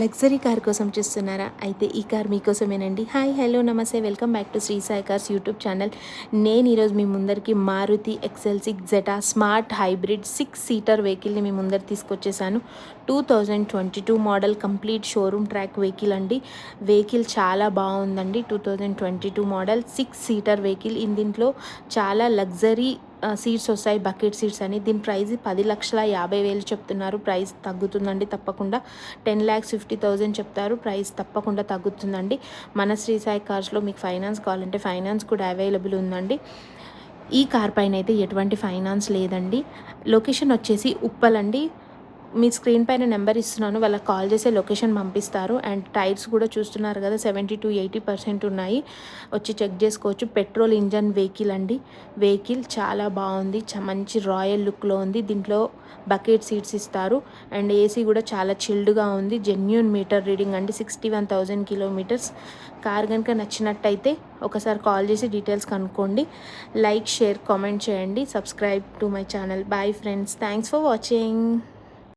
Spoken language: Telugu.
లగ్జరీ కార్ కోసం చూస్తున్నారా? అయితే ఈ కార్ మీకోసమేనండి. Hi, hello, namaste, welcome back to Shri Sai cars YouTube channel. నేను ఈరోజు మీ ముందరికి Maruti XL6 zeta smart hybrid 6 seater వెహికల్ని మీ ముందర తీసుకొచ్చేసాను. 2022 model complete showroom track vehicle అండి. వెహికల్ చాలా బాగుందండి. 2022 మోడల్ 6 సీటర్ వెహికల్. దీంట్లో చాలా లగ్జరీ సీట్స్ వస్తాయి, బకెట్ సీట్స్ అని. దీని ప్రైస్ 10,50,000 చెప్తున్నారు. ప్రైస్ తగ్గుతుందండి తప్పకుండా. 10,50,000 చెప్తారు. ప్రైస్ తప్పకుండా తగ్గుతుందండి. మన శ్రీ సాయి కార్స్లో మీకు ఫైనాన్స్ కావాలంటే ఫైనాన్స్ కూడా అవైలబుల్ ఉందండి. ఈ కార్ పైన అయితే ఎటువంటి ఫైనాన్స్ లేదండి. లొకేషన్ వచ్చేసి ఉప్పల్ అండి. మీ స్క్రీన్ పైన నెంబర్ ఇస్తున్నాను, వాళ్ళకి కాల్ చేసే లొకేషన్ పంపిస్తారు. అండ్ టైర్స్ కూడా చూస్తున్నారు కదా, 70-80% ఉన్నాయి. వచ్చి చెక్ చేసుకోవచ్చు. పెట్రోల్ ఇంజన్ వెహికల్ అండి. వెహికల్ చాలా బాగుంది, మంచి రాయల్ లుక్లో ఉంది. దీంట్లో బకెట్ సీట్స్ ఇస్తారు. అండ్ ఏసీ కూడా చాలా చిల్డ్గా ఉంది. జెన్యూన్ మీటర్ రీడింగ్ అండి. 61,000 కిలోమీటర్స్. కార్ కనుక నచ్చినట్టయితే ఒకసారి కాల్ చేసి డీటెయిల్స్ కనుక్కోండి. లైక్, షేర్, కామెంట్ చేయండి. Subscribe to my channel. Bye friends, thanks for watching.